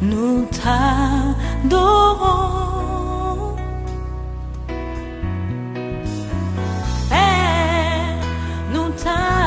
Nous t'adorons, Père, nous t'adorons.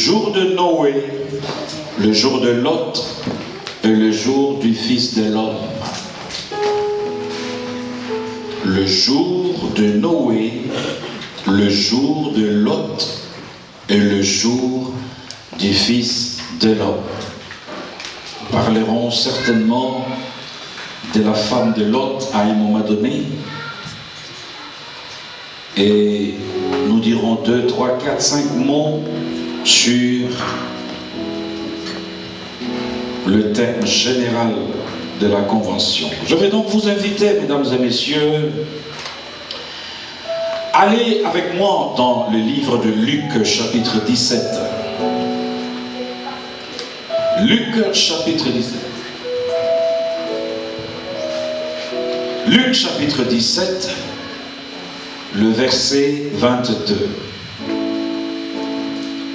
jour de Noé, le jour de Lot et le jour du Fils de l'homme. Le jour de Noé, le jour de Lot et le jour du Fils de l'homme. Nous parlerons certainement de la femme de Lot à un moment donné. Et nous dirons 2, 3, 4, 5 mots sur le thème général de la convention. Je vais donc vous inviter, mesdames et messieurs, allez avec moi dans le livre de Luc, chapitre 17. Luc, chapitre 17. Luc, chapitre 17, le verset 22.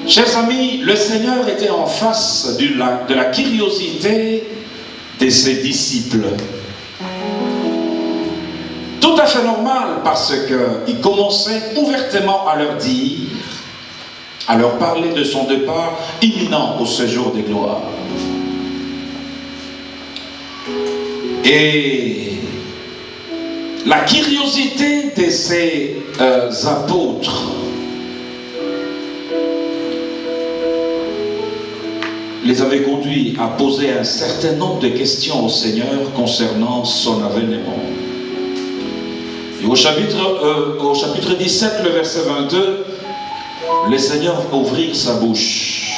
Chers amis, le Seigneur était en face de la curiosité de ses disciples. Tout à fait normal, parce qu'il commençait ouvertement à leur dire, à leur parler de son départ imminent au séjour des gloires. Et la curiosité de ces apôtres les avait conduits à poser un certain nombre de questions au Seigneur concernant son avènement. Et au chapitre 17, le verset 22, le Seigneur va ouvrir sa bouche.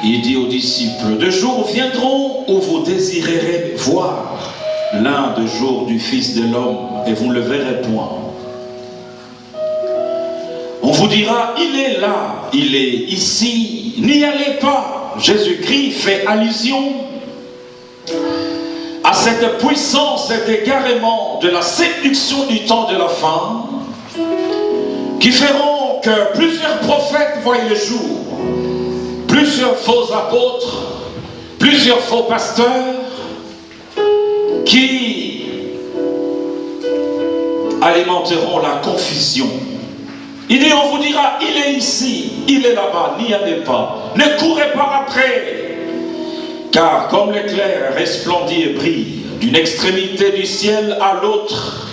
Il dit aux disciples, « De jours viendront où vous désirerez voir l'un des jours du Fils de l'homme, et vous ne le verrez point. On vous dira, il est là, il est ici, n'y allez pas. » Jésus-Christ fait allusion à cette puissance, cet égarement de la séduction du temps de la fin, qui feront que plusieurs prophètes voient le jour, plusieurs faux apôtres, plusieurs faux pasteurs, qui alimenteront la confusion. Il dit, on vous dira, il est ici, il est là-bas, n'y allez pas, ne courez pas après, car comme l'éclair resplendit et brille d'une extrémité du ciel à l'autre,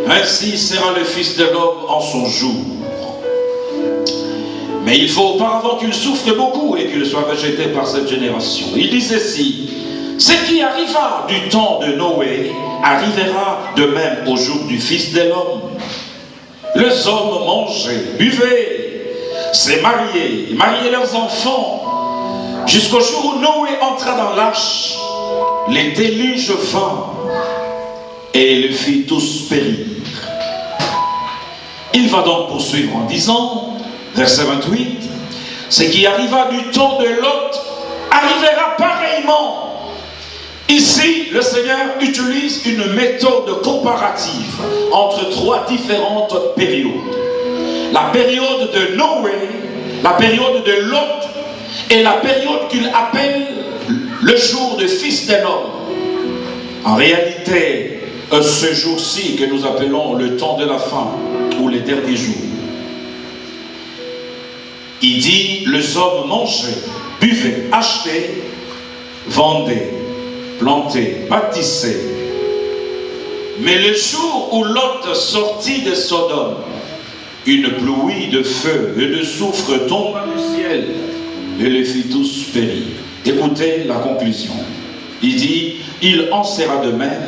ainsi sera le Fils de l'homme en son jour. Mais il faut auparavant qu'il souffre beaucoup et qu'il soit rejeté par cette génération. Il dit ceci, ce qui arriva du temps de Noé arrivera de même au jour du Fils de l'homme. Les hommes mangeaient, buvaient, se mariaient leurs enfants, jusqu'au jour où Noé entra dans l'arche. Les déluges vint et les fit tous périr. Il va donc poursuivre en disant, verset 28, ce qui arriva du temps de Lot arrivera pareillement. Ici, le Seigneur utilise une méthode comparative entre trois différentes périodes. La période de Noé, la période de Lot et la période qu'il appelle le jour du Fils de l'homme. En réalité, ce jour-ci que nous appelons le temps de la fin ou les derniers jours. Il dit, les hommes mangeaient, buvaient, achetaient, vendaient, plantaient, bâtissaient. Mais le jour où Lot sortit de Sodome, une pluie de feu et de soufre tomba du ciel et les fit tous périr. Écoutez la conclusion. Il dit, il en sera de même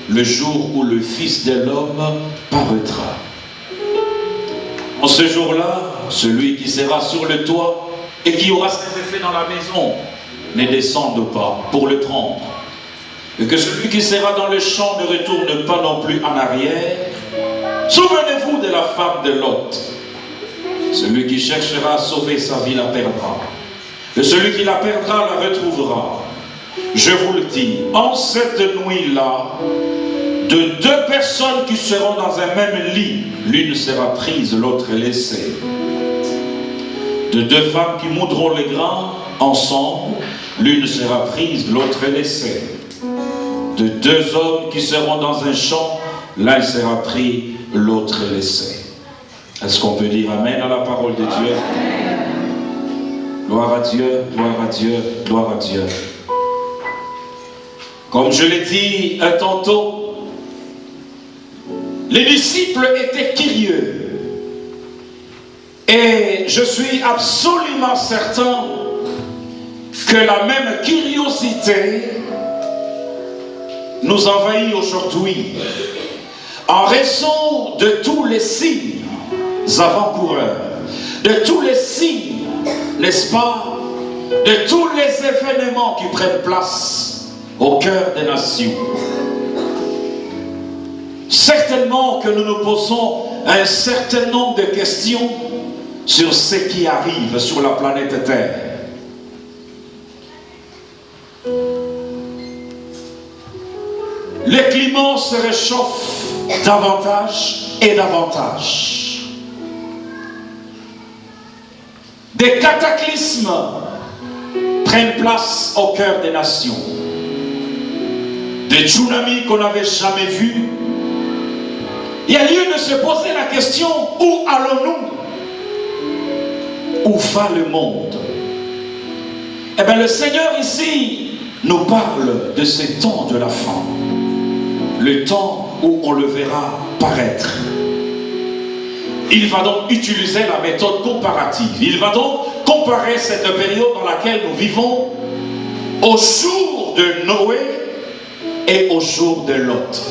le jour où le Fils de l'homme paraîtra. En ce jour-là, celui qui sera sur le toit et qui aura ses effets dans la maison ne descende pas pour le prendre. Et que celui qui sera dans le champ ne retourne pas non plus en arrière. Souvenez-vous de la femme de Lot. Celui qui cherchera à sauver sa vie la perdra. Et celui qui la perdra la retrouvera. Je vous le dis, en cette nuit-là, de deux personnes qui seront dans un même lit, l'une sera prise, l'autre est laissée. De deux femmes qui moudront les grains ensemble, l'une sera prise, l'autre est laissée. De deux hommes qui seront dans un champ, l'un sera pris, l'autre est laissé. Est-ce qu'on peut dire Amen à la parole de Dieu? Gloire à Dieu, gloire à Dieu, gloire à Dieu. Comme je l'ai dit tantôt, les disciples étaient curieux. Et je suis absolument certain que la même curiosité nous envahit aujourd'hui en raison de tous les signes avant-coureurs, de tous les signes, n'est-ce pas, de tous les événements qui prennent place au cœur des nations. Certainement que nous nous posons un certain nombre de questions sur ce qui arrive sur la planète Terre. Le climat se réchauffe davantage et davantage. Des cataclysmes prennent place au cœur des nations. Des tsunamis qu'on n'avait jamais vus. Il y a lieu de se poser la question, où allons-nous? Où va le monde? Eh bien, le Seigneur ici nous parle de ce temps de la fin. Le temps où on le verra paraître. Il va donc utiliser la méthode comparative. Il va donc comparer cette période dans laquelle nous vivons au jour de Noé et au jour de Lot.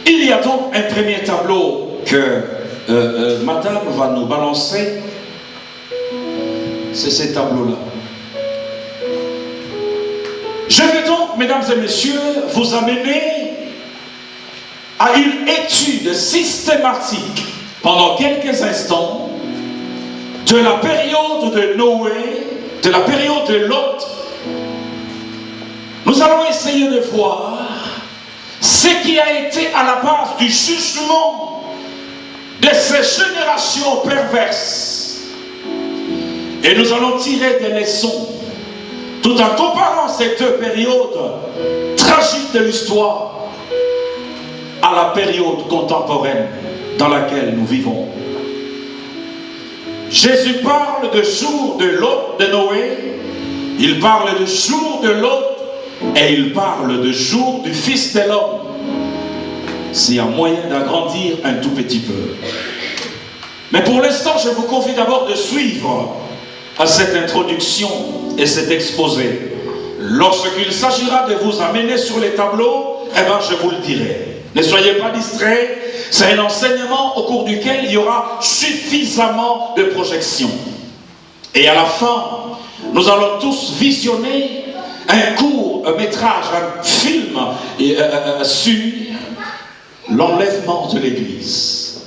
Il y a donc un premier tableau que Madame va nous balancer. C'est ce tableau-là. Je vais donc, mesdames et messieurs, vous amener à une étude systématique pendant quelques instants de la période de Noé, de la période de Lot. Nous allons essayer de voir ce qui a été à la base du jugement de ces générations perverses. Et nous allons tirer des leçons tout en comparant ces deux périodes tragiques de l'histoire à la période contemporaine dans laquelle nous vivons. Jésus parle de jour de Lot, de Noé, il parle de jour de Lot et il parle de jour du Fils de l'homme. S'il y a moyen d'agrandir un tout petit peu. Mais pour l'instant, je vous convie d'abord de suivre à cette introduction et cet exposé. Lorsqu'il s'agira de vous amener sur les tableaux, eh bien je vous le dirai. Ne soyez pas distraits, c'est un enseignement au cours duquel il y aura suffisamment de projections. Et à la fin, nous allons tous visionner un court métrage, un film sur l'enlèvement de l'Église.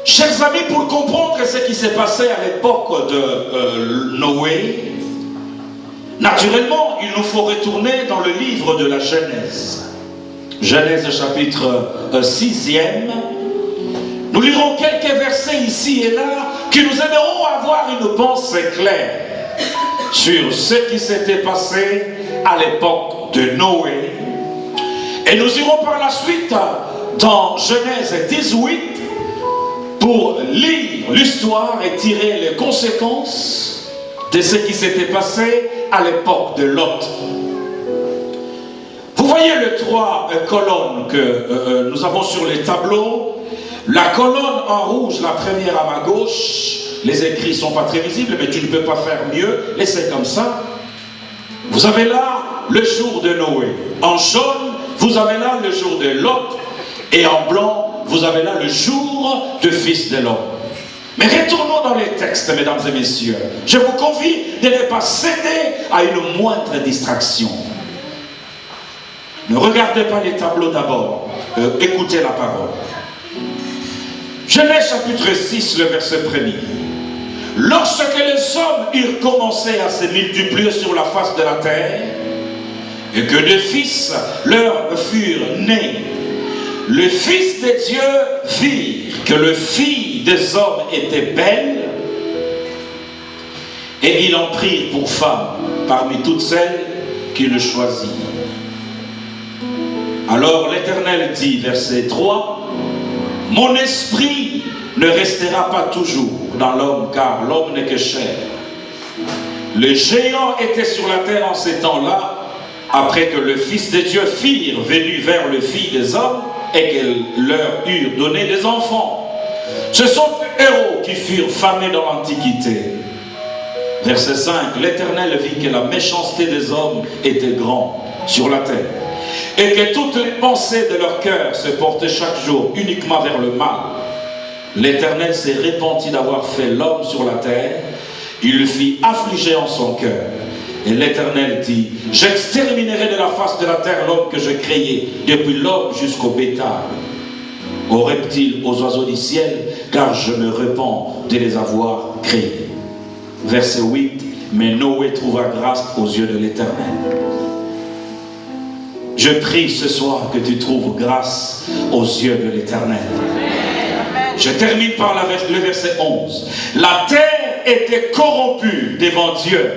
Chers amis, pour comprendre ce qui s'est passé à l'époque de Noé, naturellement, il nous faut retourner dans le livre de la Genèse. Genèse chapitre 6e. Nous lirons quelques versets ici et là qui nous aideront à avoir une pensée claire sur ce qui s'était passé à l'époque de Noé. Et nous irons par la suite dans Genèse 18 pour lire l'histoire et tirer les conséquences de ce qui s'était passé à l'époque de Lot. Vous voyez les trois colonnes que nous avons sur les tableaux. La colonne en rouge, la première à ma gauche, les écrits ne sont pas très visibles, mais tu ne peux pas faire mieux, et c'est comme ça. Vous avez là le jour de Noé. En jaune, vous avez là le jour de Lot, et en blanc, vous avez là le jour du Fils de l'homme. Mais retournons dans les textes, mesdames et messieurs. Je vous convie de ne pas céder à une moindre distraction. Ne regardez pas les tableaux d'abord, écoutez la parole. Genèse chapitre 6, le verset 1er. Lorsque les hommes eurent commencé à se multiplier sur la face de la terre, et que des fils leur furent nés, le Fils de Dieu vit que le fille des hommes était belle, et il en prit pour femme parmi toutes celles qu'il choisit. Alors l'Éternel dit, verset 3, mon esprit ne restera pas toujours dans l'homme, car l'homme n'est que chair. Les géants étaient sur la terre en ces temps-là, après que le Fils de Dieu firent venus vers le Fils des hommes et qu'elles leur eurent donné des enfants. Ce sont des héros qui furent famés dans l'Antiquité. Verset 5, l'Éternel vit que la méchanceté des hommes était grande sur la terre et que toutes les pensées de leur cœur se portaient chaque jour uniquement vers le mal. L'Éternel s'est repenti d'avoir fait l'homme sur la terre. Il le fit affliger en son cœur. Et l'Éternel dit, j'exterminerai de la face de la terre l'homme que je créai, depuis l'homme jusqu'au bétail, aux reptiles, aux oiseaux du ciel, car je me repens de les avoir créés. Verset 8, mais Noé trouva grâce aux yeux de l'Éternel. Je prie ce soir que tu trouves grâce aux yeux de l'Éternel. Je termine par le verset 11. La terre était corrompue devant Dieu.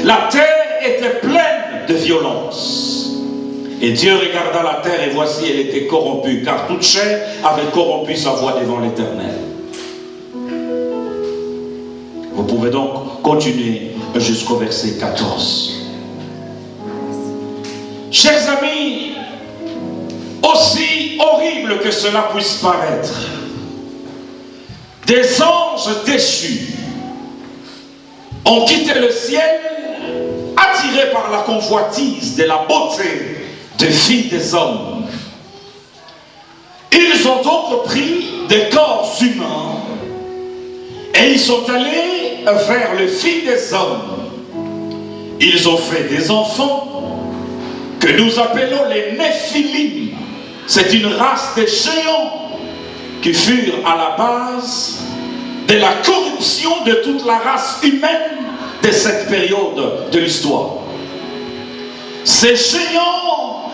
La terre était pleine de violence. Et Dieu regarda la terre et voici elle était corrompue, car toute chair avait corrompu sa voix devant l'Éternel. Vous pouvez donc continuer jusqu'au verset 14. Chers amis, aussi horrible que cela puisse paraître, des anges déchus ont quitté le ciel, attirés par la convoitise de la beauté des filles des hommes. Ils ont donc pris des corps humains et ils sont allés vers les filles des hommes. Ils ont fait des enfants que nous appelons les Néphilim. C'est une race de géants qui furent à la base de la corruption de toute la race humaine de cette période de l'histoire. Ces géants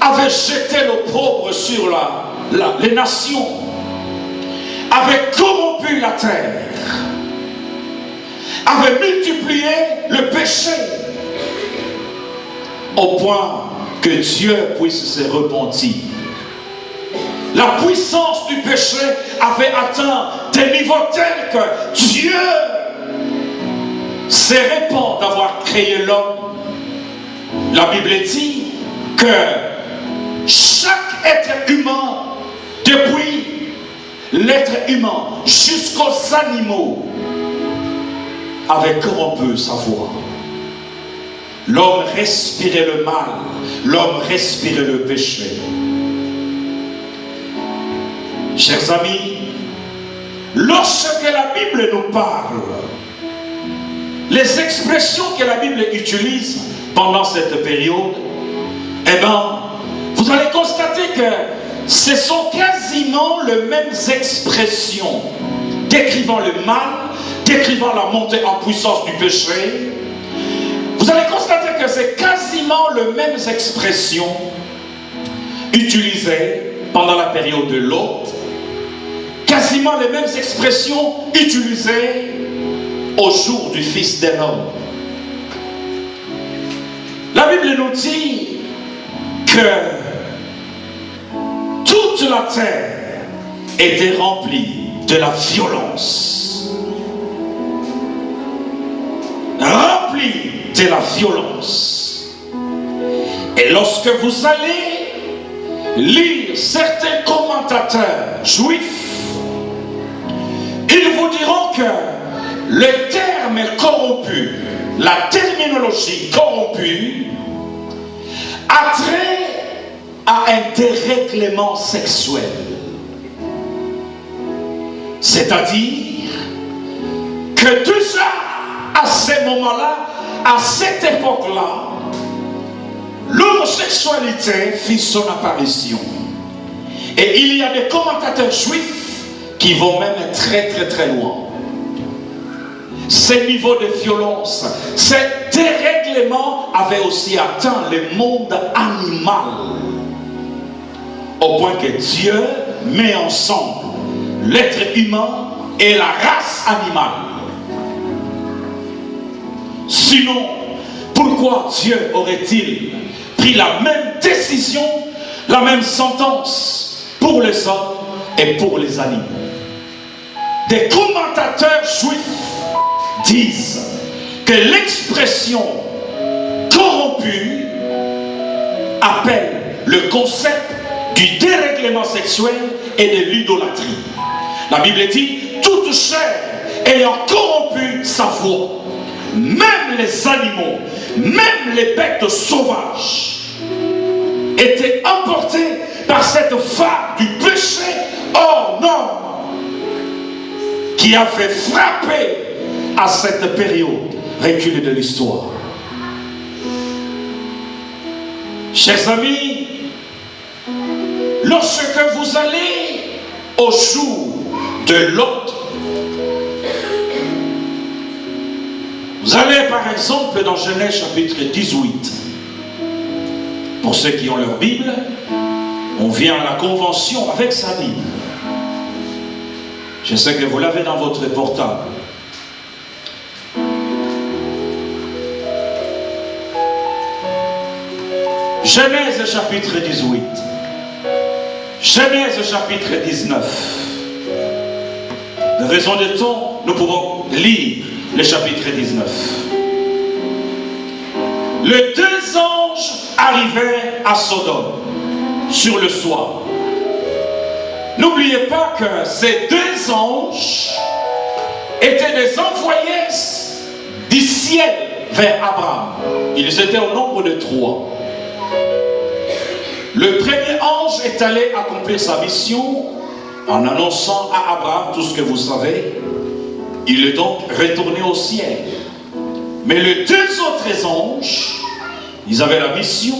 avaient jeté l'opprobre sur les nations, avaient corrompu la terre, avaient multiplié le péché, au point que Dieu puisse se repentir. La puissance du péché avait atteint des niveaux tels que Dieu se repent d'avoir créé l'homme. La Bible dit que chaque être humain, depuis l'être humain jusqu'aux animaux, avait corrompu sa voix. L'homme respirait le mal, l'homme respirait le péché. Chers amis, lorsque la Bible nous parle, les expressions que la Bible utilise pendant cette période, eh bien, vous allez constater que ce sont quasiment les mêmes expressions décrivant le mal, décrivant la montée en puissance du péché. Vous allez constater que c'est quasiment les mêmes expressions utilisées pendant la période de Lot, quasiment les mêmes expressions utilisées au jour du Fils de l'homme. La Bible nous dit que toute la terre était remplie de la violence. Remplie de la violence. Et lorsque vous allez lire certains commentateurs juifs, ils vous diront que le terme corrompu, la terminologie corrompue, a trait à un dérèglement sexuel. C'est-à-dire que déjà à ce moment-là, à cette époque-là, l'homosexualité fit son apparition. Et il y a des commentateurs juifs qui vont même très loin. Ces niveaux de violence, ce dérèglement avait aussi atteint le monde animal, au point que Dieu met ensemble l'être humain et la race animale. Sinon, pourquoi Dieu aurait-il pris la même décision, la même sentence pour les hommes est pour les animaux. Des commentateurs juifs disent que l'expression corrompue appelle le concept du dérèglement sexuel et de l'idolâtrie. La Bible dit, toute chair ayant corrompu sa voix, même les animaux, même les bêtes sauvages, étaient emportés par cette vague du péché hors norme qui avait frappé à cette période reculée de l'histoire. Chers amis, lorsque vous allez au jour de Lot, vous allez par exemple dans Genèse chapitre 18. Pour ceux qui ont leur Bible, on vient à la convention avec sa Bible. Je sais que vous l'avez dans votre portable. Genèse chapitre 18. Genèse chapitre 19. De raison de temps, nous pouvons lire le chapitre 19. Les deux anges arrivèrent à Sodome sur le soir. N'oubliez pas que ces deux anges étaient des envoyés du ciel vers Abraham. Ils étaient au nombre de 3. Le premier ange est allé accomplir sa mission en annonçant à Abraham tout ce que vous savez. Il est donc retourné au ciel. Mais les deux autres anges, ils avaient la mission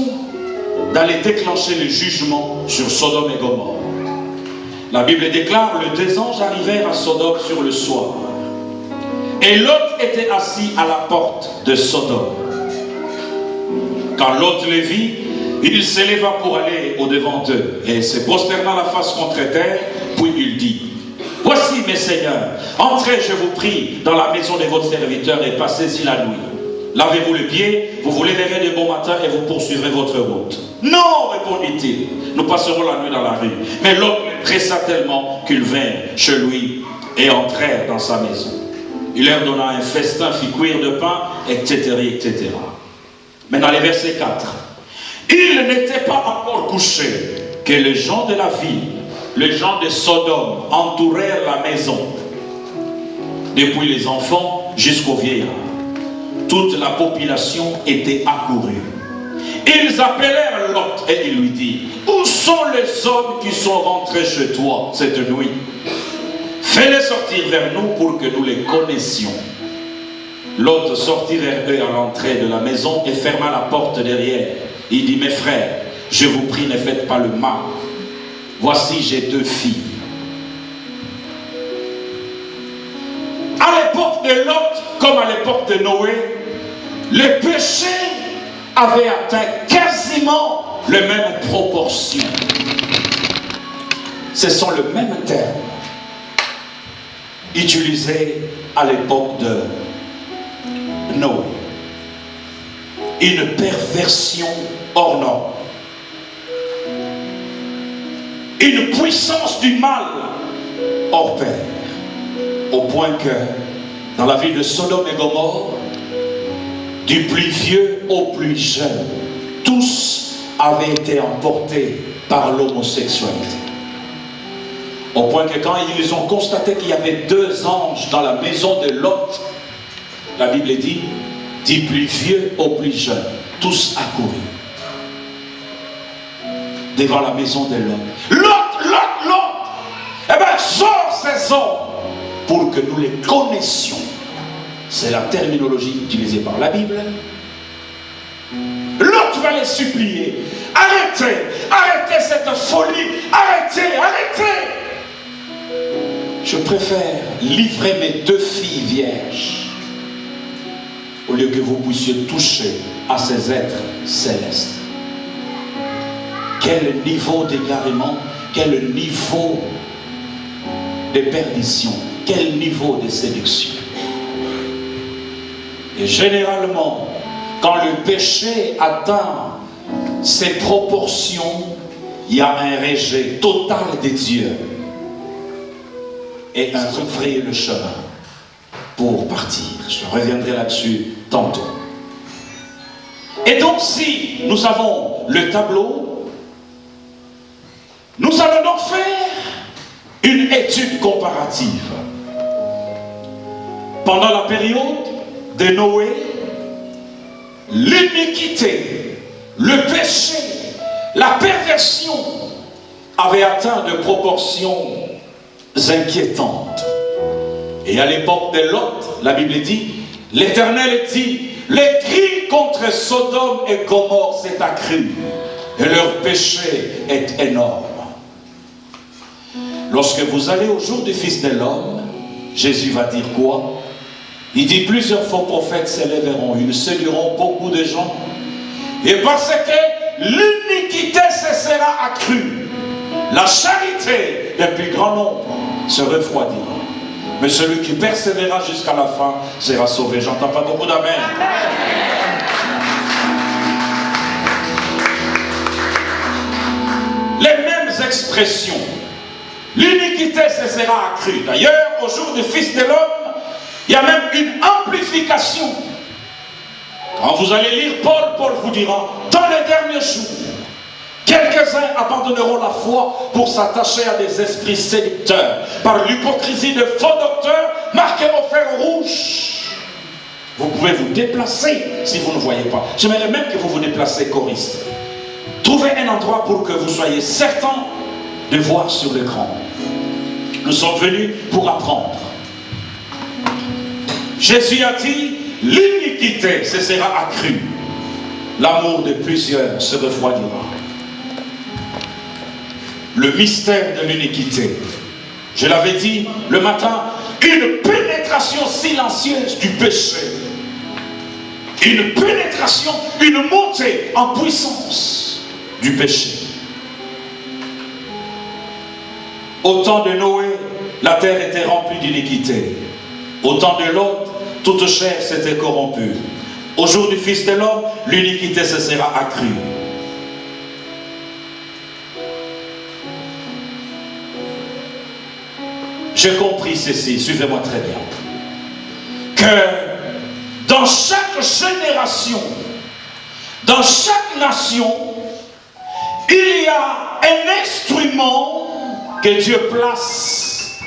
d'aller déclencher le jugement sur Sodome et Gomorrhe. La Bible déclare, les deux anges arrivèrent à Sodome sur le soir. Et Lot était assis à la porte de Sodome. Quand Lot le vit, il s'éleva pour aller au-devant d'eux et se prosternant la face contre terre, puis il dit, « Voici mes seigneurs, entrez, je vous prie, dans la maison de votre serviteur et passez-y la nuit. Lavez-vous les pieds, vous vous lèverez de bon matin et vous poursuivrez votre route. » « Non, répondit-il, nous passerons la nuit dans la rue. » Mais l'autre le pressa tellement qu'ils vinrent chez lui et entrèrent dans sa maison. Il leur donna un festin, fit cuire de pain, etc., etc. Maintenant, les versets 4. Il n'était pas encore couché que les gens de la ville, les gens de Sodome, entourèrent la maison. Depuis les enfants jusqu'aux vieillards, toute la population était accourue. Ils appelèrent Lot et ils lui dirent, « Où sont les hommes qui sont rentrés chez toi cette nuit? Fais-les sortir vers nous pour que nous les connaissions. » Lot sortit vers eux à l'entrée de la maison et ferma la porte derrière. Il dit, « Mes frères, je vous prie, ne faites pas le mal. Voici, j'ai 2 filles. » À l'époque de Lot, comme à l'époque de Noé, le péché avait atteint quasiment les mêmes proportions. Ce sont les mêmes termes utilisés à l'époque de Noé. Une perversion hors norme. Une puissance du mal hors pair. Au point que dans la ville de Sodome et Gomorrhe, du plus vieux au plus jeune, tous avaient été emportés par l'homosexualité. Au point que quand ils ont constaté qu'il y avait 2 anges dans la maison de Lot, la Bible dit, du plus vieux au plus jeune, tous accourus devant la maison de Lot. Lot, eh bien, sors ces hommes pour que nous les connaissions. C'est la terminologie utilisée par la Bible. Lot va les supplier. Arrêtez, arrêtez cette folie, arrêtez, arrêtez. Je préfère livrer mes 2 filles vierges au lieu que vous puissiez toucher à ces êtres célestes. Quel niveau d'égarement, quel niveau de perdition, quel niveau de séduction. Et généralement, quand le péché atteint ses proportions, il y a un rejet total de Dieu. et ouvrir le chemin pour partir. Je reviendrai là-dessus tantôt. Et donc si nous avons le tableau, nous allons donc faire une étude comparative. Pendant la période de Noé, l'iniquité, le péché, la perversion avaient atteint de proportions inquiétantes. Et à l'époque de Lot, la Bible dit, l'Éternel dit, les cris contre Sodome et Gomorrhe s'est accru et leur péché est énorme. Lorsque vous allez au jour du Fils de l'homme, Jésus va dire quoi? Il dit plusieurs faux prophètes s'élèveront, ils séduiront beaucoup de gens. Et parce que l'iniquité se sera accrue, la charité des plus grand nombre se refroidira. Mais celui qui persévérera jusqu'à la fin sera sauvé. J'entends pas beaucoup d'amen. Les mêmes expressions. L'iniquité se sera accrue. D'ailleurs, au jour du Fils de l'homme, il y a même une amplification. Quand vous allez lire Paul vous dira, dans les derniers jours, quelques-uns abandonneront la foi pour s'attacher à des esprits séducteurs par l'hypocrisie de faux docteurs marqués au fer rouge. Vous pouvez vous déplacer si vous ne voyez pas. J'aimerais même que vous vous déplacez, choristes. Trouvez un endroit pour que vous soyez certains de voir sur l'écran. Nous sommes venus pour apprendre. Jésus a dit, l'iniquité se sera accrue. L'amour de plusieurs se refroidira. Le mystère de l'iniquité. Je l'avais dit le matin, une pénétration silencieuse du péché. Une pénétration, une montée en puissance du péché. Au temps de Noé, la terre était remplie d'iniquité. Au temps de Lot, toute chair s'était corrompue. Au jour du Fils de l'homme, l'iniquité se sera accrue. J'ai compris ceci, suivez-moi très bien. Que dans chaque génération, dans chaque nation, il y a un instrument que Dieu place,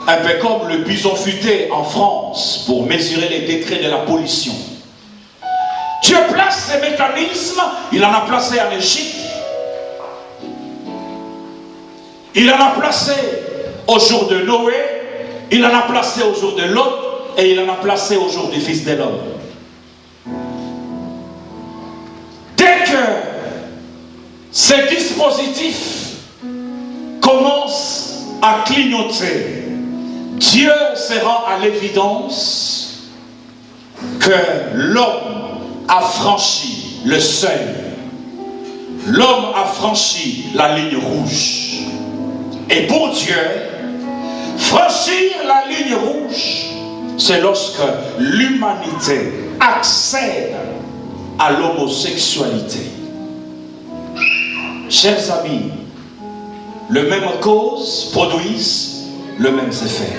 un peu comme le bison futé en France pour mesurer les décrets de la pollution. Dieu place ces mécanismes, il en a placé en Égypte, il en a placé au jour de Noé, il en a placé au jour de Lot, et il en a placé au jour du Fils de l'homme. Dès que ces dispositifs commencent à clignoter, Dieu se rend à l'évidence que l'homme a franchi le seuil. L'homme a franchi la ligne rouge. Et pour Dieu, franchir la ligne rouge, c'est lorsque l'humanité accède à l'homosexualité. Chers amis, le même cause produisent le même effet.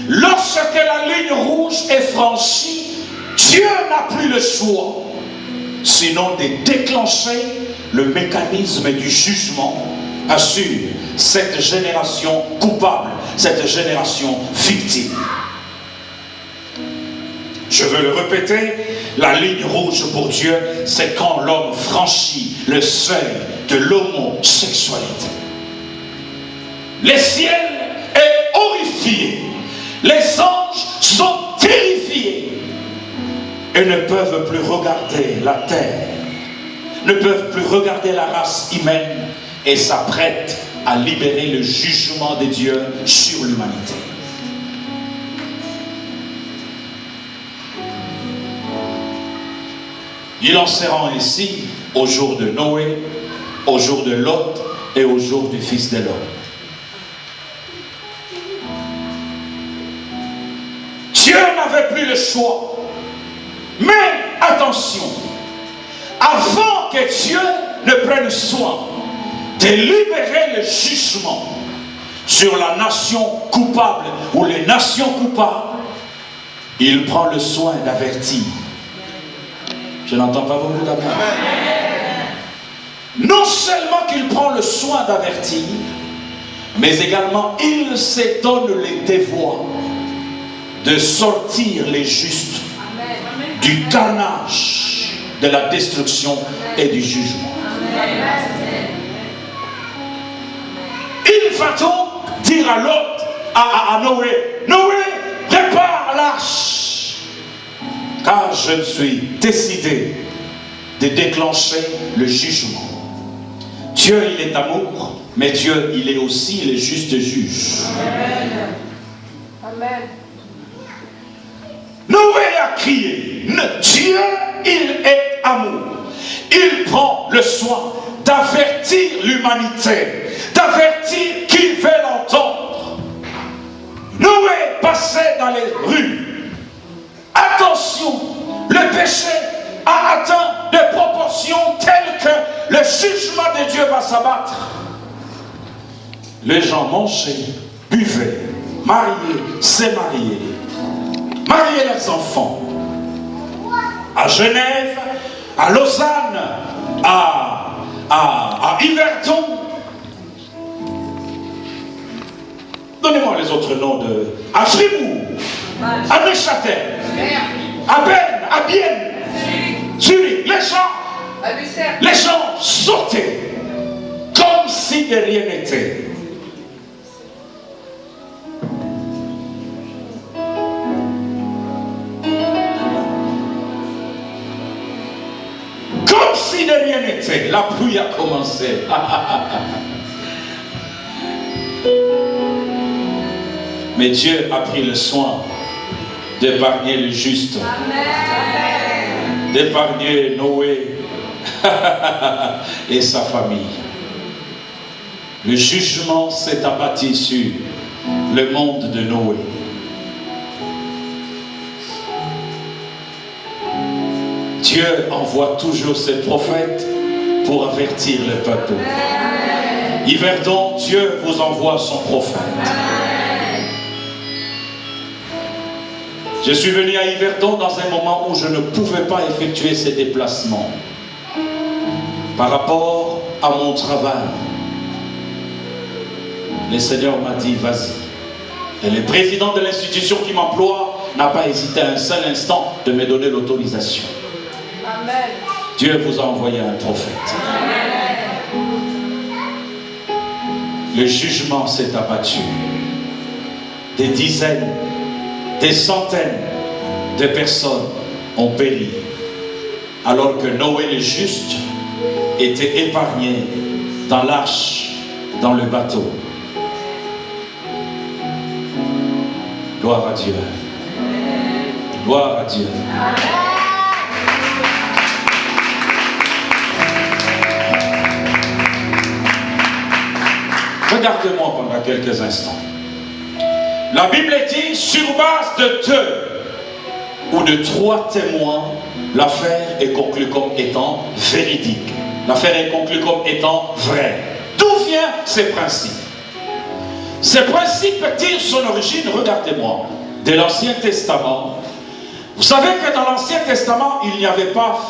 Lorsque la ligne rouge est franchie, Dieu n'a plus le choix, sinon de déclencher le mécanisme du jugement sur cette génération coupable, cette génération victime. Je veux le répéter, la ligne rouge pour Dieu, c'est quand l'homme franchit le seuil de l'homosexualité. Le ciel est horrifié, les anges sont terrifiés et ne peuvent plus regarder la terre, ne peuvent plus regarder la race humaine et s'apprêtent à libérer le jugement de Dieu sur l'humanité. Il en sera ainsi au jour de Noé, au jour de Lot et au jour du Fils de l'homme. Dieu n'avait plus le choix. Mais attention, avant que Dieu ne prenne soin délibérer le jugement sur la nation coupable ou les nations coupables, il prend le soin d'avertir. Je n'entends pas beaucoup d'amen. Non seulement qu'il prend le soin d'avertir, mais également il se donne les devoirs de sortir les justes du carnage, de la destruction et du jugement. Il va donc dire à l'autre, à Noé, Noé, prépare l'arche, car je me suis décidé de déclencher le jugement. Dieu, il est amour, mais Dieu, il est aussi le juste juge. Amen. Amen. Noé a crié, Dieu, il est amour. Il prend le soin d'avertir l'humanité, d'avertir qui veut l'entendre. Noé passait dans les rues. Attention, le péché a atteint des proportions telles que le jugement de Dieu va s'abattre. Les gens mangeaient, buvaient, mariaient, se mariaient leurs enfants. À Genève, à Lausanne, à Yverdon. Donnez-moi les autres noms à Fribourg, à Neuchâtel, à Berne, à Bienne, Zurich. Les gens sautaient comme si de rien n'était. Comme si de rien n'était. La pluie a commencé. Mais Dieu a pris le soin d'épargner le juste. D'épargner Noé et sa famille. Le jugement s'est abattu sur le monde de Noé. Dieu envoie toujours ses prophètes pour avertir le peuple. Yverdon, Dieu vous envoie son prophète. Je suis venu à Yverdon dans un moment où je ne pouvais pas effectuer ces déplacements par rapport à mon travail. Le Seigneur m'a dit, vas-y. Et le président de l'institution qui m'emploie n'a pas hésité un seul instant de me donner l'autorisation. Amen. Dieu vous a envoyé un prophète. Amen. Le jugement s'est abattu. Des dizaines, des centaines de personnes ont péri, alors que Noé le juste était épargné dans l'arche, dans le bateau. Gloire à Dieu. Gloire à Dieu. Regardez-moi pendant quelques instants. La Bible dit, sur base de 2 ou de 3 témoins, l'affaire est conclue comme étant véridique. L'affaire est conclue comme étant vraie. D'où viennent ces principes? Ces principes tirent son origine, regardez-moi, de l'Ancien Testament. Vous savez que dans l'Ancien Testament, il n'y avait pas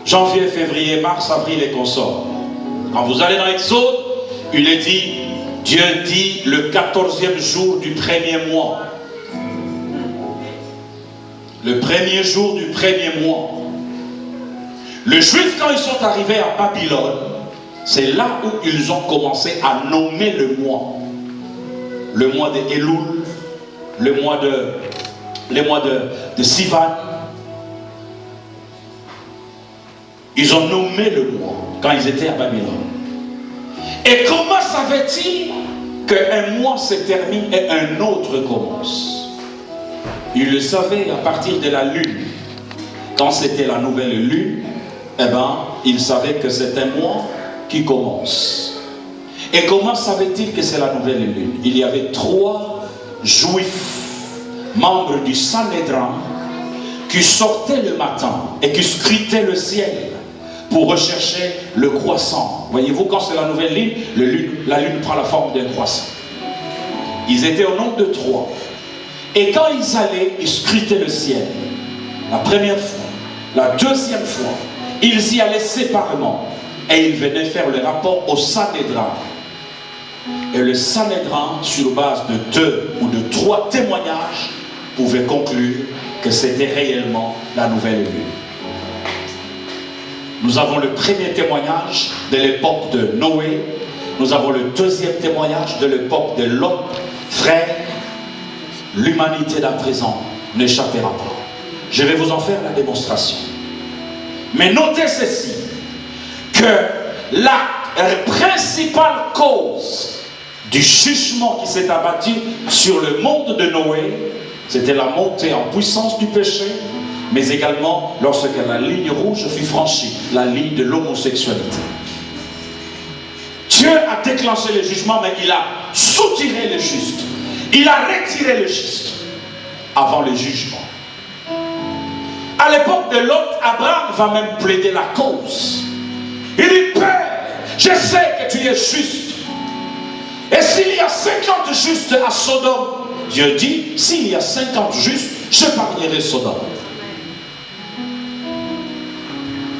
janvier, février, mars, avril et consorts. Quand vous allez dans l'Exode, il est dit, Dieu dit le 14e jour du premier mois. Le premier jour du premier mois. Les Juifs, quand ils sont arrivés à Babylone, c'est là où ils ont commencé à nommer le mois. Le mois de Elul, le mois de Sivan. Ils ont nommé le mois quand ils étaient à Babylone. Et comment savait-il qu'un mois se termine et un autre commence? Il le savait à partir de la lune. Quand c'était la nouvelle lune, eh ben, il savait que c'est un mois qui commence. Et comment savait-il que c'est la nouvelle lune? Il y avait 3 juifs, membres du Sanhédrin, qui sortaient le matin et qui scrutaient le ciel pour rechercher le croissant. Voyez-vous, quand c'est la nouvelle ligne, la lune prend la forme d'un croissant. Ils étaient au nombre de 3. Et quand ils allaient, ils scrutaient le ciel. La première fois, la deuxième fois, ils y allaient séparément. Et ils venaient faire le rapport au Sanhédrin. Et le Sanhédrin, sur base de 2 ou de 3 témoignages, pouvait conclure que c'était réellement la nouvelle lune. Nous avons le premier témoignage de l'époque de Noé. Nous avons le deuxième témoignage de l'époque de Lot. Frère, l'humanité d'à présent n'échappera pas. Je vais vous en faire la démonstration. Mais notez ceci, que la principale cause du jugement qui s'est abattu sur le monde de Noé, c'était la montée en puissance du péché, mais également lorsque la ligne rouge fut franchie, la ligne de l'homosexualité. Dieu a déclenché le jugement, mais il a soutiré le juste. Il a retiré le juste avant le jugement. À l'époque de Lot, Abraham va même plaider la cause. Il dit, Père, je sais que tu es juste. Et s'il y a 50 justes à Sodome, Dieu dit, s'il y a 50 justes, j'épargnerai Sodome.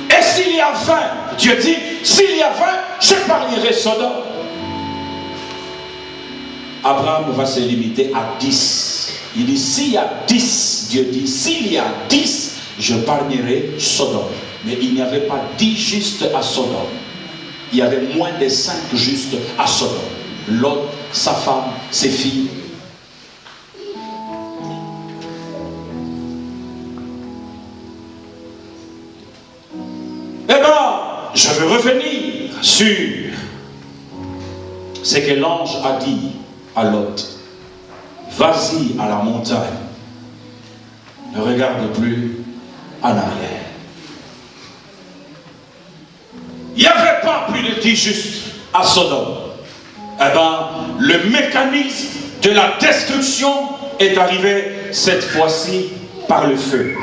Et s'il y a 20, Dieu dit, s'il y a 20, j'épargnerai Sodome. Abraham va se limiter à 10. Il dit, s'il y a 10, Dieu dit, s'il y a 10, j'épargnerai Sodome. Mais il n'y avait pas 10 justes à Sodome. Il y avait moins de 5 justes à Sodome. Lot, sa femme, ses filles. Eh bien, je veux revenir sur ce que l'ange a dit à Lot. Vas-y à la montagne. Ne regarde plus en arrière. Il n'y avait pas plus de 10 justes à Sodome. Eh bien, le mécanisme de la destruction est arrivé cette fois-ci par le feu.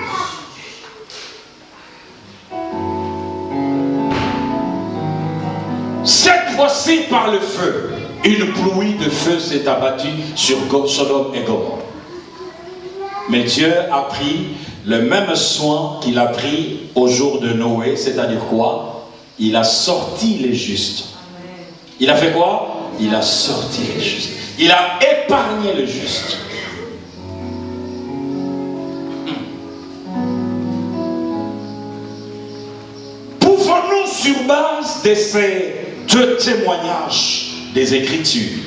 Cette fois-ci par le feu. Une pluie de feu s'est abattue sur Sodome et Gomorrhe. Mais Dieu a pris le même soin qu'il a pris au jour de Noé, c'est-à-dire quoi? Il a sorti les justes. Il a fait quoi? Il a sorti les justes. Il a épargné le juste. Pouvons-nous, sur base de ces 2 témoignages des Écritures,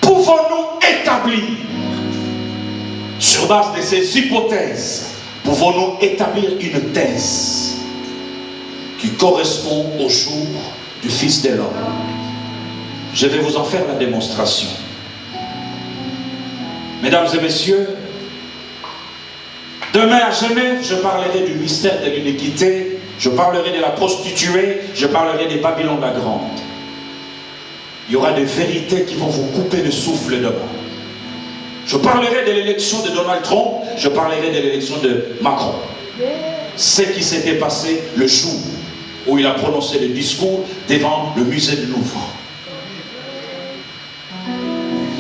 pouvons-nous établir, sur base de ces hypothèses, pouvons-nous établir une thèse qui correspond au jour du Fils de l'homme? Je vais vous en faire la démonstration. Mesdames et messieurs, demain à Genève, je parlerai du mystère de l'iniquité, je parlerai de la prostituée, je parlerai des Babylone la Grande. Il y aura des vérités qui vont vous couper le souffle demain. Je parlerai de l'élection de Donald Trump, je parlerai de l'élection de Macron. Ce qui s'était passé le jour où il a prononcé le discours devant le musée du Louvre.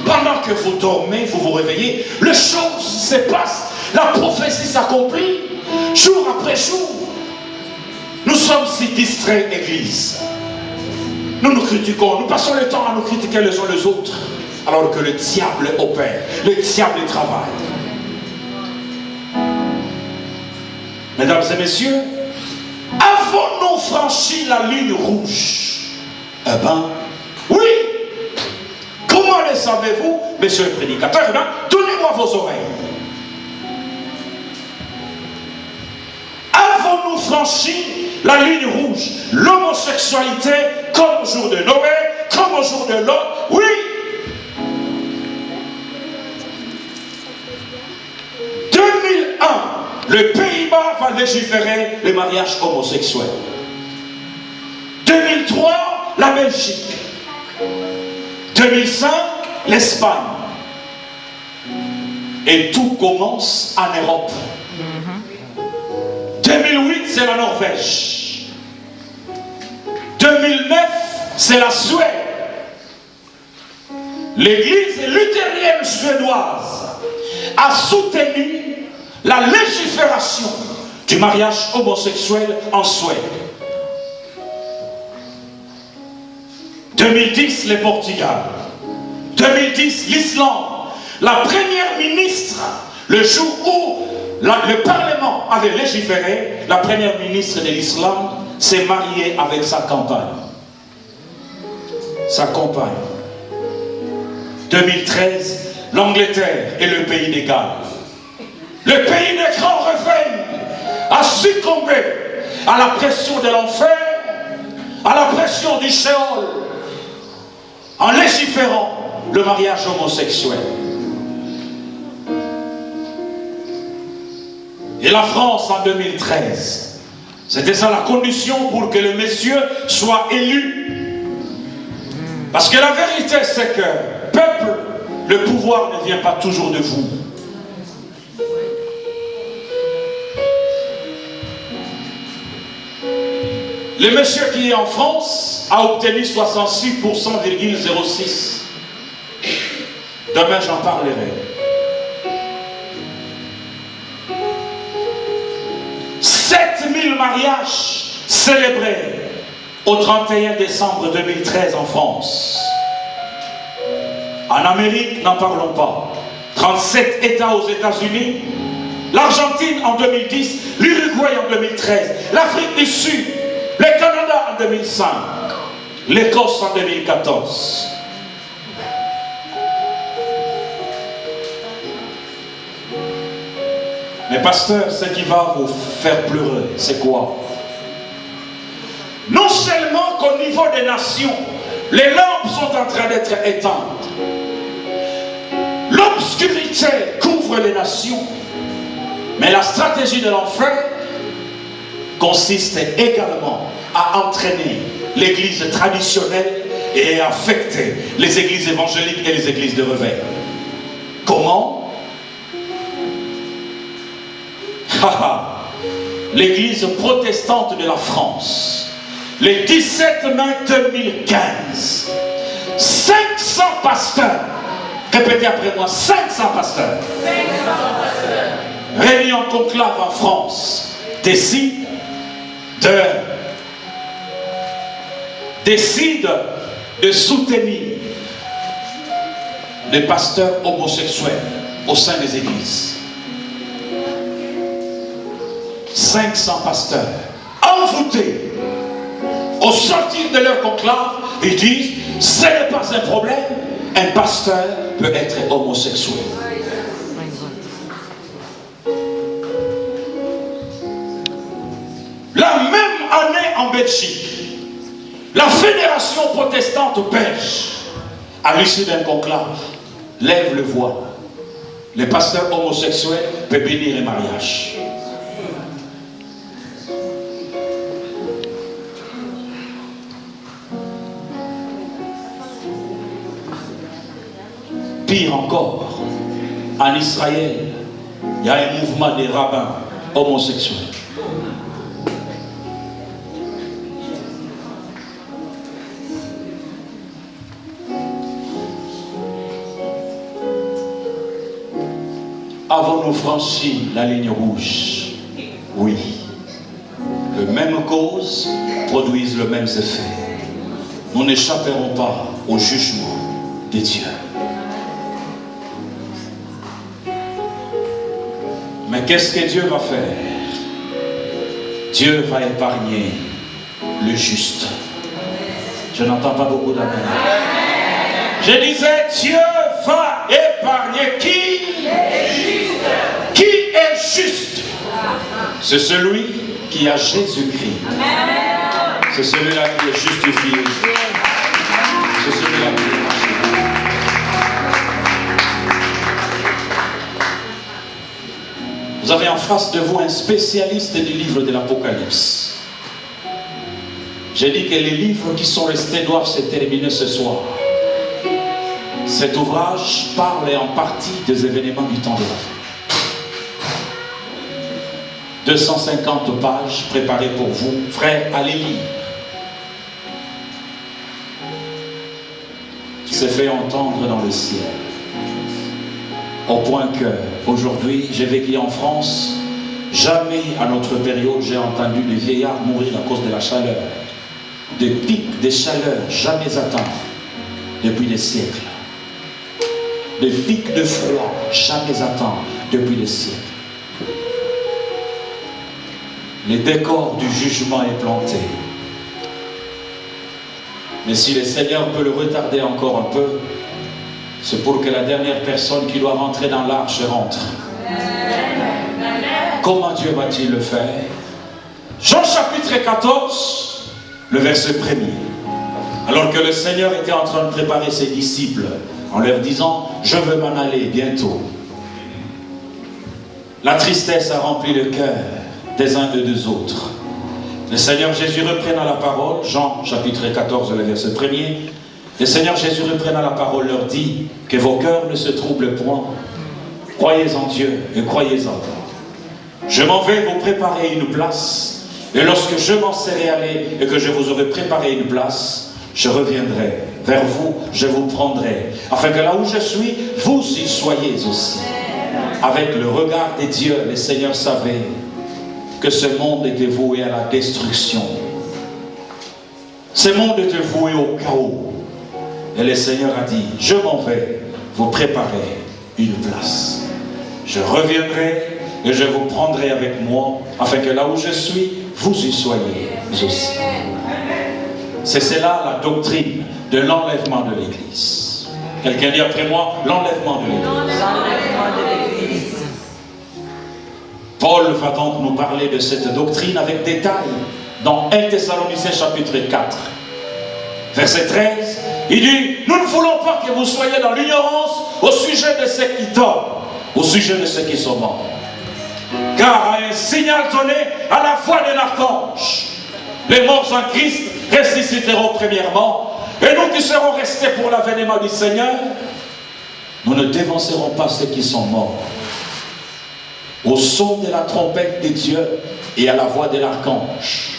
Pendant que vous dormez, vous vous réveillez, les choses se passent, la prophétie s'accomplit, jour après jour. Nous sommes si distraits, Église. Nous nous critiquons, nous passons le temps à nous critiquer les uns les autres, alors que le diable opère, le diable travaille. Mesdames et messieurs, avons-nous franchi la ligne rouge? Eh bien, oui. Comment le savez-vous, monsieur le prédicateur? Eh bien, donnez-moi vos oreilles. Avons-nous franchi la ligne rouge? L'homosexualité, comme au jour de Noé, comme au jour de Lot? Oui. « 2001, le Pays-Bas va légiférer le mariage homosexuel. 2003, la Belgique. 2005, l'Espagne. Et tout commence en Europe. 2008, c'est la Norvège. 2009, c'est la Suède. L'église luthérienne suédoise a soutenu la légifération du mariage homosexuel en Suède. 2010, le Portugal. 2010, l'Islande. La première ministre, le jour où le Parlement avait légiféré, la première ministre de l'Islande s'est mariée avec sa compagne. Sa compagne. 2013, l'Angleterre est le pays des Galles. Le pays des grands revenus a succombé à la pression de l'enfer, à la pression du Sheol, en légiférant le mariage homosexuel. Et la France en 2013, c'était ça la condition pour que le monsieur soit élu. Parce que la vérité c'est que, peuple, le pouvoir ne vient pas toujours de vous. Le monsieur qui est en France a obtenu 66,06%. Demain j'en parlerai. 7000 mariages célébrés au 31 décembre 2013 en France. En Amérique, n'en parlons pas. 37 États aux États-Unis. L'Argentine en 2010, l'Uruguay en 2013, l'Afrique du Sud, le Canada en 2005, l'Écosse en 2014. Mais pasteur, ce qui va vous faire pleurer, c'est quoi? Non seulement qu'au niveau des nations, les lampes sont en train d'être éteintes. L'obscurité couvre les nations. Mais la stratégie de l'enfer consiste également à entraîner l'église traditionnelle et à affecter les églises évangéliques et les églises de réveil. Comment? L'église protestante de la France, le 17 mai 2015, 500 pasteurs, répétez après moi, 500 pasteurs, réunis en conclave en France, décident de soutenir les pasteurs homosexuels au sein des églises. 500 pasteurs envoûtés au sortir de leur conclave, ils disent ce n'est pas un problème, un pasteur peut être homosexuel. La même année en Belgique, la fédération protestante belge, à l'issue d'un conclave, lève le voile. Les pasteurs homosexuels peuvent bénir les mariages. Pire encore, en Israël, il y a un mouvement des rabbins homosexuels. Avons-nous franchi la ligne rouge? Oui. Les mêmes causes produisent le même effet. Nous n'échapperons pas au jugement de Dieu. Mais qu'est-ce que Dieu va faire? Dieu va épargner le juste. Je n'entends pas beaucoup d'amen. Je disais, Dieu va épargner qui? Qui est juste? C'est celui qui a Jésus-Christ. C'est celui-là qui est justifié. C'est celui-là qui est marché. Vous avez en face de vous un spécialiste du livre de l'Apocalypse. J'ai dit que les livres qui sont restés doivent se terminer ce soir. Cet ouvrage parle en partie des événements du temps de la fin. 250 pages préparées pour vous, frères, allez lire. s'est fait entendre dans le ciel. Au point que, aujourd'hui, j'ai vécu en France, jamais à notre période, j'ai entendu des vieillards mourir à cause de la chaleur. Des pics de chaleur jamais atteints depuis des siècles. Des pics de froid jamais atteints depuis des siècles. Le décor du jugement est planté. Mais si le Seigneur peut le retarder encore un peu, c'est pour que la dernière personne qui doit rentrer dans l'arche rentre. Comment Dieu va-t-il le faire? Jean chapitre 14, le verset 1er. Alors que le Seigneur était en train de préparer ses disciples en leur disant « Je veux m'en aller bientôt ». La tristesse a rempli le cœur des uns et des autres. Le Seigneur Jésus reprenant la parole, Jean chapitre 14, le verset 1er, le Seigneur Jésus reprenant la parole leur dit que vos cœurs ne se troublent point. Croyez en Dieu et croyez en moi. Je m'en vais vous préparer une place, et lorsque je m'en serai allé et que je vous aurai préparé une place, je reviendrai vers vous, je vous prendrai, afin que là où je suis, vous y soyez aussi. Avec le regard des dieux, le Seigneur savait que ce monde était voué à la destruction. Ce monde était voué au chaos. Et le Seigneur a dit, je m'en vais vous préparer une place. Je reviendrai et je vous prendrai avec moi, afin que là où je suis, vous y soyez aussi. C'est cela la doctrine de l'enlèvement de l'Église. Quelqu'un dit après moi, l'enlèvement de l'Église. Paul va donc nous parler de cette doctrine avec détail dans 1 Thessaloniciens chapitre 4. Verset 13, il dit, nous ne voulons pas que vous soyez dans l'ignorance au sujet de ceux qui dorment, au sujet de ceux qui sont morts. Car à un signal donné à la voix d'un archange, les morts en Christ ressusciteront premièrement, et nous qui serons restés pour l'avènement du Seigneur, nous ne dévancerons pas ceux qui sont morts. Au son de la trompette de Dieu et à la voix de l'archange,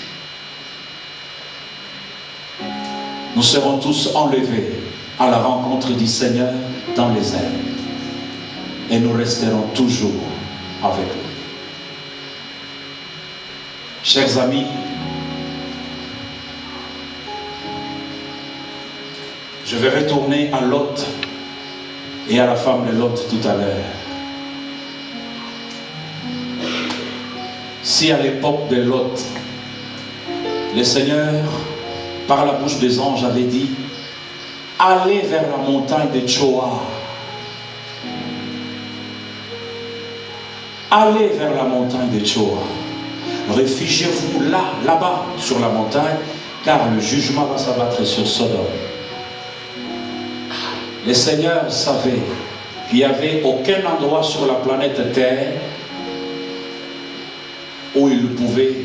nous serons tous enlevés à la rencontre du Seigneur dans les airs. Et nous resterons toujours avec lui. Chers amis, je vais retourner à Lot et à la femme de Lot tout à l'heure. Si à l'époque de Lot, le Seigneur, par la bouche des anges, avait dit « Allez vers la montagne de Tchoar. Allez vers la montagne de Tchoar. Réfugiez-vous là-bas, sur la montagne, car le jugement va s'abattre sur Sodome. » Le Seigneur savait qu'il n'y avait aucun endroit sur la planète Terre où il pouvait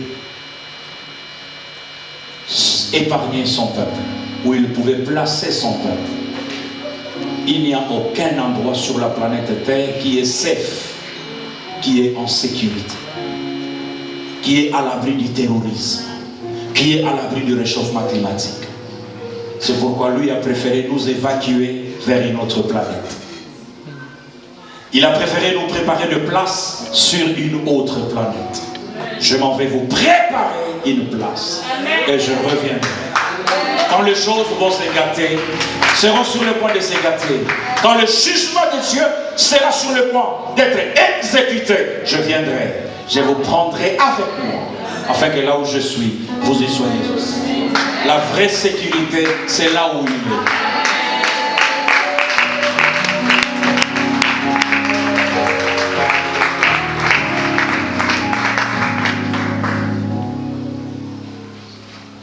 épargner son peuple, où il pouvait placer son peuple. Il n'y a aucun endroit sur la planète Terre qui est safe, qui est en sécurité, qui est à l'abri du terrorisme, qui est à l'abri du réchauffement climatique. C'est pourquoi lui a préféré nous évacuer vers une autre planète. Il a préféré nous préparer de place sur une autre planète. Je m'en vais vous préparer une place. Et je reviendrai. Quand les choses vont s'égater, seront sur le point de s'égater. Quand le jugement de Dieu sera sur le point d'être exécuté, je viendrai. Je vous prendrai avec moi. Afin que là où je suis, vous y soyez aussi. La vraie sécurité, c'est là où il est.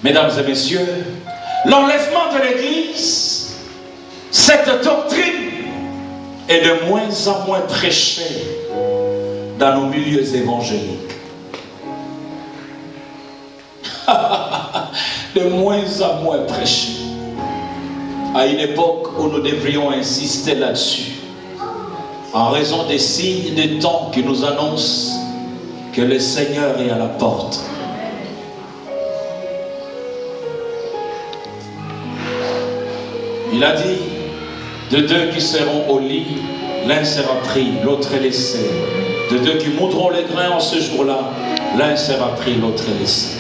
Mesdames et messieurs, l'enlèvement de l'Église, cette doctrine est de moins en moins prêchée dans nos milieux évangéliques. De moins en moins prêchée. À une époque où nous devrions insister là-dessus, en raison des signes des temps qui nous annoncent que le Seigneur est à la porte. Il a dit, De deux qui seront au lit, l'un sera pris, l'autre est laissé. De deux qui moudront les grains en ce jour-là, l'un sera pris, l'autre est laissé.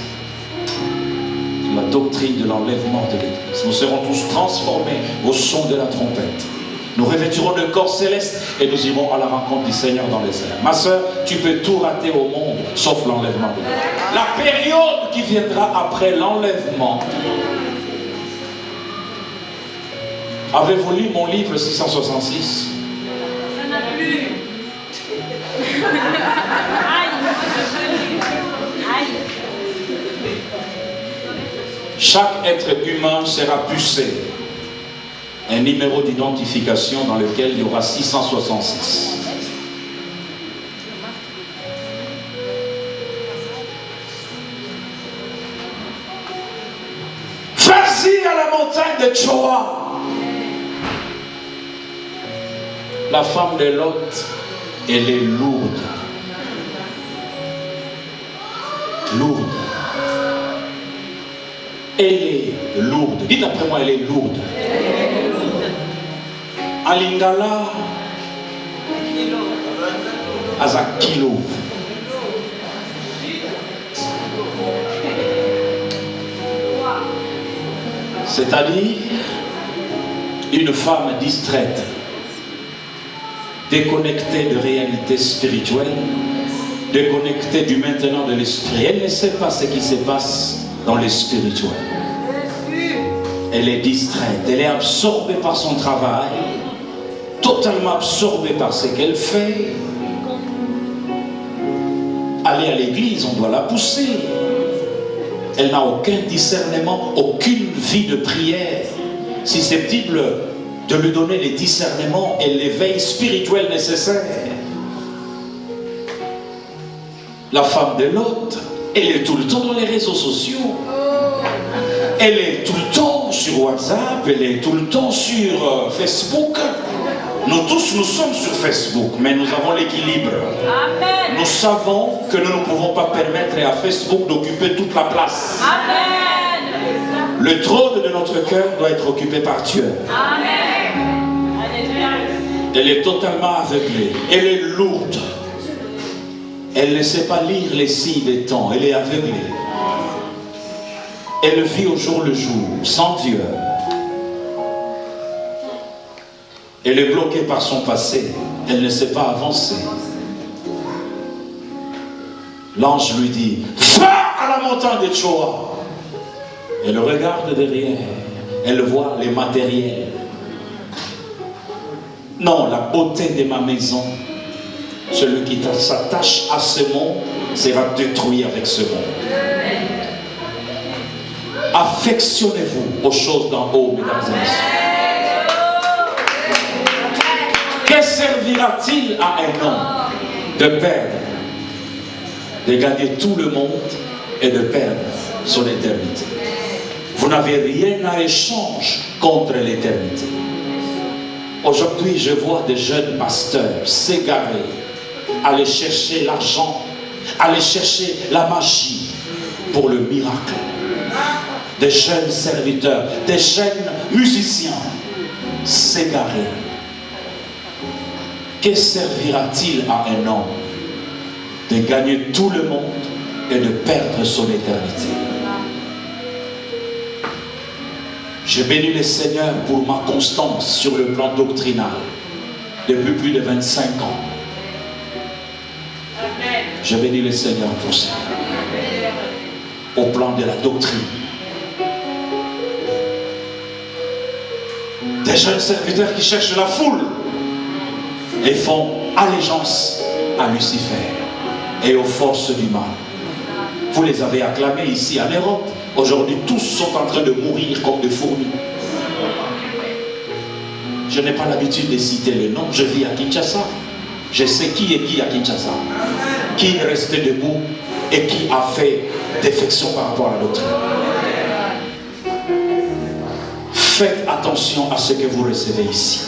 La doctrine de l'enlèvement de l'Église. Nous serons tous transformés au son de la trompette. Nous revêtirons le corps céleste et nous irons à la rencontre du Seigneur dans les airs. Ma soeur, tu peux tout rater au monde, sauf l'enlèvement de l'Église. La période qui viendra après l'enlèvement. Avez-vous lu mon livre 666? Ça n'a plus. Chaque être humain sera pucé. Un numéro d'identification dans lequel il y aura 666. Vas-y à la montagne de Tchoa. La femme de Lot, elle est lourde. Lourde. Elle est lourde. Dites après moi, elle est lourde. À Lingala, à un kilo. C'est-à-dire une femme distraite, déconnectée de réalité spirituelle, déconnectée du maintenant de l'esprit. Elle ne sait pas ce qui se passe dans le spirituel. Elle est distraite, elle est absorbée par son travail, totalement absorbée par ce qu'elle fait. Aller à l'église, on doit la pousser. Elle n'a aucun discernement, aucune vie de prière, susceptible de lui donner les discernements et l'éveil spirituel nécessaire. La femme de Lot, elle est tout le temps dans les réseaux sociaux. Elle est tout le temps sur WhatsApp, elle est tout le temps sur Facebook. Nous tous, nous sommes sur Facebook, mais nous avons l'équilibre. Nous savons que nous ne pouvons pas permettre à Facebook d'occuper toute la place. Amen. Le trône de notre cœur doit être occupé par Dieu. Amen. Elle est totalement aveuglée. Elle est lourde. Elle ne sait pas lire les signes des temps. Elle est aveuglée. Elle vit au jour le jour, sans Dieu. Elle est bloquée par son passé. Elle ne sait pas avancer. L'ange lui dit, va à la montagne de Tchoa. Elle regarde derrière. Elle voit les matériels. Non, la beauté de ma maison. Celui qui s'attache à ce monde sera détruit avec ce monde. Affectionnez-vous aux choses d'en haut, mesdames et messieurs. Que servira-t-il à un homme de perdre, de gagner tout le monde et de perdre son éternité? Vous n'avez rien à échanger contre l'éternité. Aujourd'hui, je vois des jeunes pasteurs s'égarer, aller chercher l'argent, aller chercher la magie pour le miracle. Des jeunes serviteurs, des jeunes musiciens s'égarer. Que servira-t-il à un homme de gagner tout le monde et de perdre son éternité? Je bénis le Seigneur pour ma constance sur le plan doctrinal depuis plus de 25 ans. Je bénis le Seigneur pour ça. Au plan de la doctrine. Des jeunes serviteurs qui cherchent la foule et font allégeance à Lucifer et aux forces du mal. Vous les avez acclamés ici en Europe. Aujourd'hui, tous sont en train de mourir comme des fourmis. Je n'ai pas l'habitude de citer le nom. Je vis à Kinshasa. Je sais qui est qui à Kinshasa. Qui est resté debout et qui a fait défection par rapport à la doctrine. Faites attention à ce que vous recevez ici.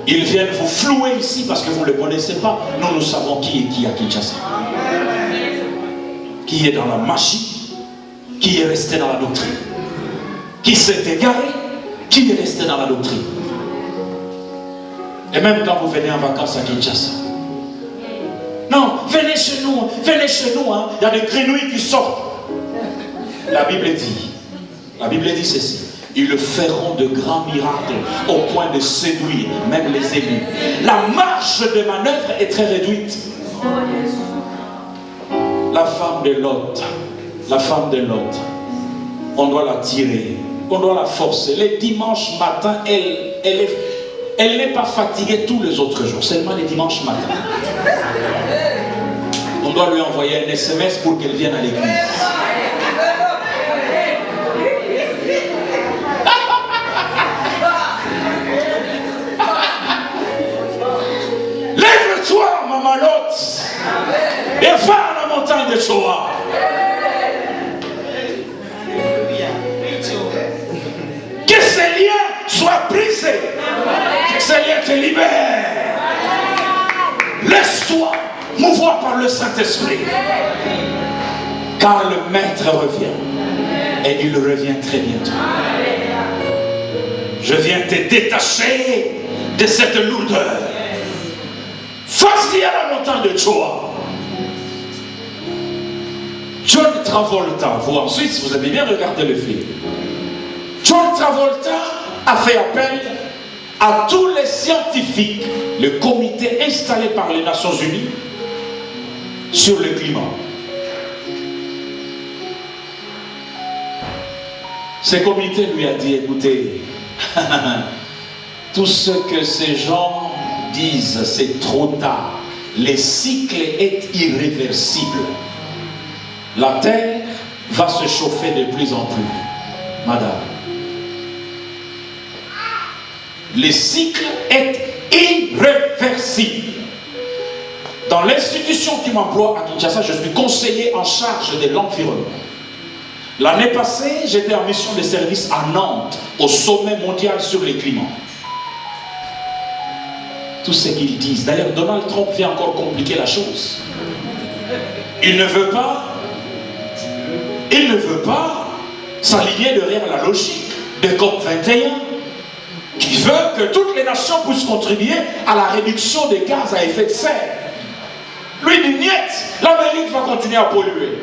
Ils viennent vous flouer ici parce que vous ne le connaissez pas. Nous, nous savons qui est qui à Kinshasa. Qui est dans la magie, qui est resté dans la doctrine, qui s'est égaré, qui est resté dans la doctrine. Et même quand vous venez en vacances à Kinshasa, non, venez chez nous, hein. Il y a des grenouilles qui sortent. La Bible dit ceci. Ils le feront de grands miracles au point de séduire même les élus. La marge de manœuvre est très réduite. La femme de Lot, on doit la tirer, on doit la forcer. Les dimanches matins, elle n'est pas fatiguée tous les autres jours, seulement les dimanches matins. On doit lui envoyer un SMS pour qu'elle vienne à l'église. Lève-toi, maman Lot, et va à la montagne de Shoah. Que ces liens soient brisés, que ces liens te libèrent. Laisse-toi mouvoir par le Saint-Esprit, car le Maître revient, et il revient très bientôt. Je viens te détacher de cette lourdeur. Vas-y à la montagne de Shoah. John Travolta, vous en Suisse, vous avez bien regardé le film. John Travolta a fait appel à tous les scientifiques, le comité installé par les Nations Unies sur le climat. Ce comité lui a dit, écoutez, tout ce que ces gens disent, c'est trop tard. Le cycle est irréversible. La terre va se chauffer de plus en plus. Madame, le cycle est irréversible. Dans l'institution qui m'emploie à Kinshasa, je suis conseiller en charge de l'environnement. L'année passée, j'étais en mission de service à Nantes, au sommet mondial sur le climat. Tout ce qu'ils disent. D'ailleurs, Donald Trump vient encore compliquer la chose. Il ne veut pas s'aligner derrière la logique de COP21, qui veut que toutes les nations puissent contribuer à la réduction des gaz à effet de serre. Lui dit niet, l'Amérique va continuer à polluer.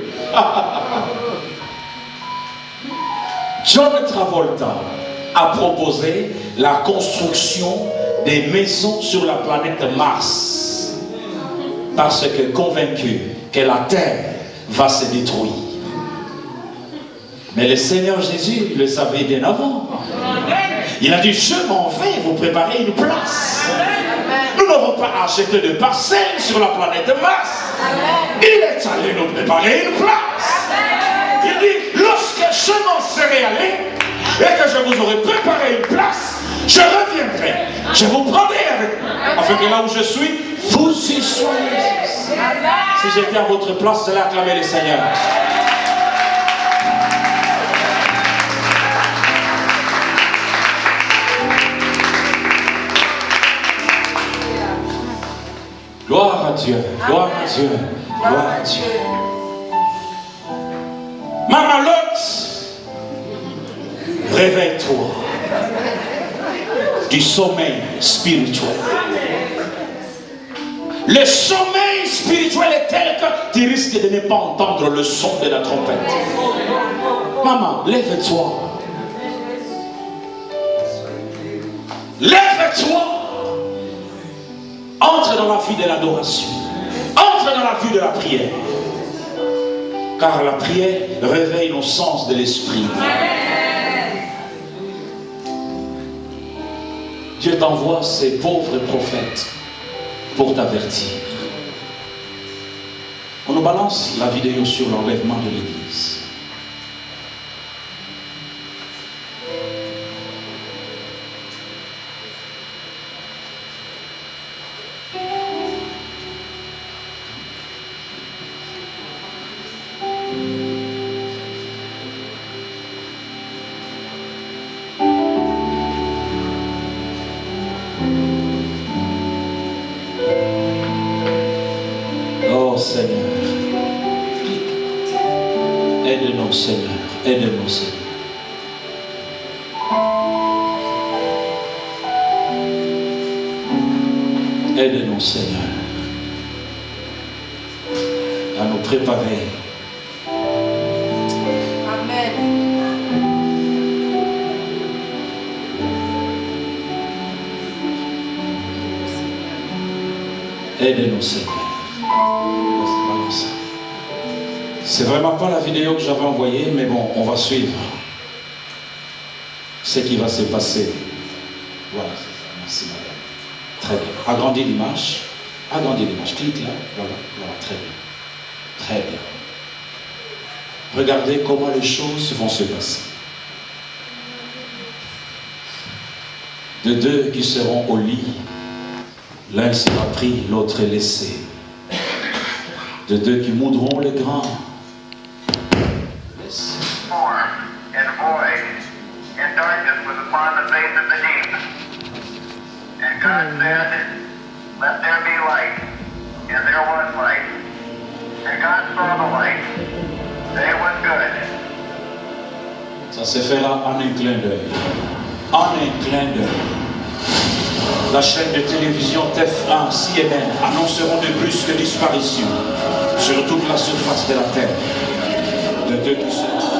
John Travolta a proposé la construction des maisons sur la planète Mars, parce que convaincu que la terre va se détruire. Mais le Seigneur Jésus le savait bien avant. Il a dit, je m'en vais vous préparer une place. Nous n'aurons pas acheté de parcelles sur la planète Mars. Il est allé nous préparer une place. Il dit, lorsque je m'en serai allé et que je vous aurai préparé une place, je reviendrai. Je vous prendrai avec moi, afin que là où je suis, vous y soyez. Si j'étais à votre place, je vais acclamer le Seigneur. Gloire à Dieu, gloire à Dieu, gloire à Dieu. Maman Lot, réveille-toi du sommeil spirituel. Le sommeil spirituel est tel que tu risques de ne pas entendre le son de la trompette. Maman, lève-toi. Lève-toi. Entre dans la vie de l'adoration. Entre dans la vie de la prière. Car la prière réveille nos sens de l'esprit. Dieu t'envoie ces pauvres prophètes pour t'avertir. On nous balance la vidéo sur l'enlèvement de l'Église. Seigneur, aide-nous Seigneur, aide-nous Seigneur. Aide-nous, Seigneur, à nous préparer. Amen. Aide-nous, Seigneur. C'est vraiment pas la vidéo que j'avais envoyée, mais bon, on va suivre ce qui va se passer. Voilà, merci madame. Très bien. Agrandis l'image. Agrandis l'image. Clique là. Voilà, voilà, très bien. Très bien. Regardez comment les choses vont se passer. De deux qui seront au lit, l'un sera pris, l'autre est laissé. De deux qui moudront les grains. And void, and darkness was upon the face of the deep. And God said, let there be light. And there was light. And God saw the light, that it was good. Ça se fera en un clin d'œil. En un clin d'œil. La chaîne de télévision TF1, CNN annonceront de brusques disparitions sur toute la surface de la terre. De deux qui seront